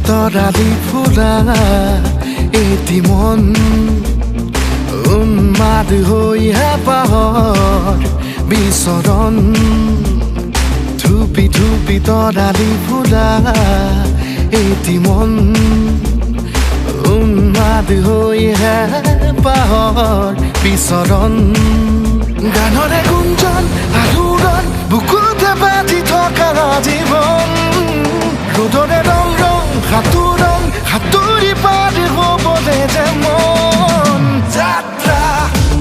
তৰালি ফুলা এটি মন উন্মাদ হৈ হেঁপাহৰ বিচৰণ ধুপি ধুপি তৰালি ফুলা এটি মন উন্মাদ হৈ হেঁপাহৰ বিচৰণ গানৰে গুঞ্জন আলোড়ন বুকুতে বাজি থকা জীৱন ৰ'দৰে ৰং ৰং সাঁতোৰং সাঁতুৰি পাৰ হ'বলে যে মন যাত্ৰা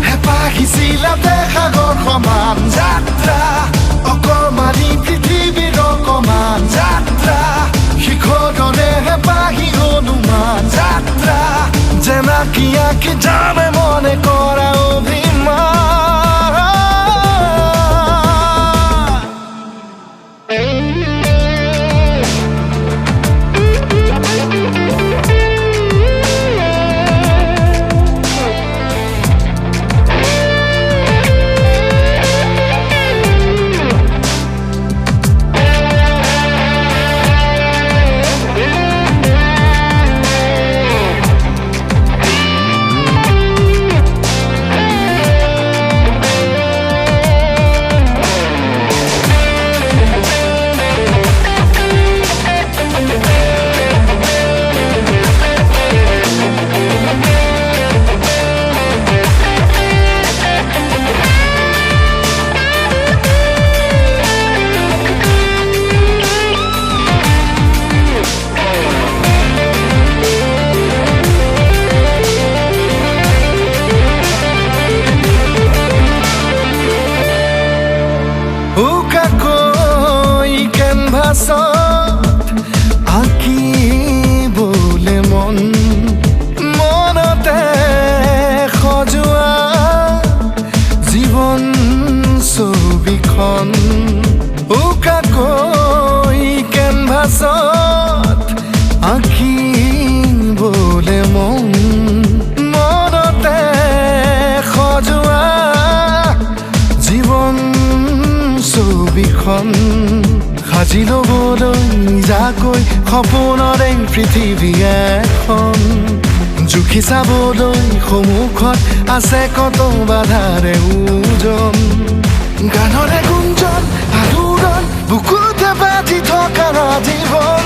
হেঁপাহিছিলাতে সাগৰ সমান যাত্ৰা অকমানি পৃথিৱীৰ অকমান যাত্ৰা শিখৰৰে হেঁপাহি অনুমান যাত্ৰা যেনাকি আঁকি যাবে মনে কৰা অভিমান আঁকিবলে মন মনতে সজোৱা জীৱন ছবিখন উকাকৈ কেনভাছত আঁকিবলে মন মনতে সজোৱা জীৱন ছবিখন সাজি ল'বলৈ যাকৈ সপোনৰে পৃথিৱী এখন জুখি চাবলৈ সন্মুখত আছে কত বাধাৰে ওজন গানৰে গুঞ্জন আলোড়ন বুকুতে বাজি থকা জীৱন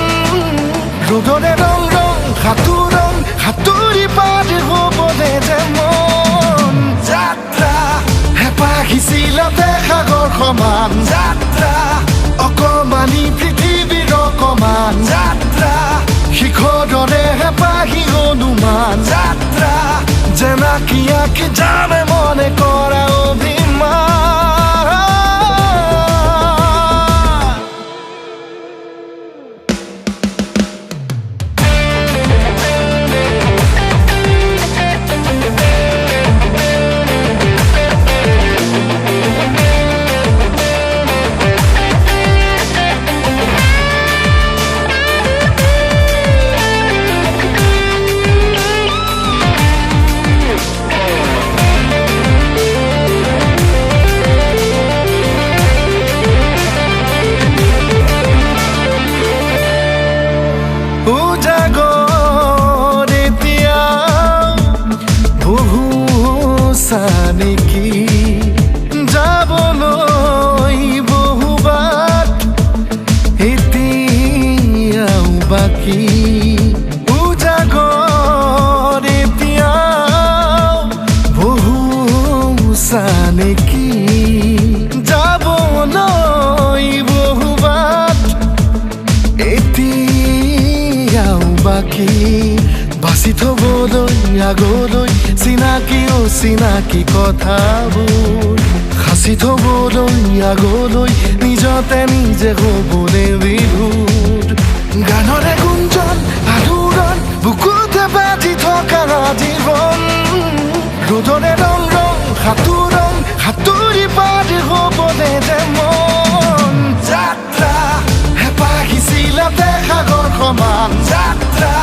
ৰ'দৰে ৰং ৰং সাঁতোৰং সাঁতুৰি পাৰ হ'বলে যে মন যাত্ৰা হেঁপাহিছিলাতে সাগৰ সমান যাত্ৰা অকমানি পৃথিৱীৰ অকমান যাত্ৰা শিখৰৰে হেঁপাহি অনুমান যাত্ৰা যেনাকি আঁকি যাবে মনে কৰা অভিমান নেকি যাবলৈ বহুবাট এতিয়াও বাকী উজাগৰ এতিয়াও বহু নেকি যাবলৈ বহুবাট এতিয়াও বাকী বাচি থবলৈ আগলৈ চিনাকি অচিনাকি কথাবোৰ সাঁচি থবলৈ আগলৈ নিজতে নিজে হ'বলৈ বিভূত গানৰে গুঞ্জন আলোড়ন বুকুতে বাজি থকা জীৱন ৰ'দৰে ৰং ৰং সাঁতোৰং সাঁতুৰি পাৰি হ'বলৈ যে মন যাত্ৰা হেঁপাহিছিলে সাগৰ সমান যাত্ৰা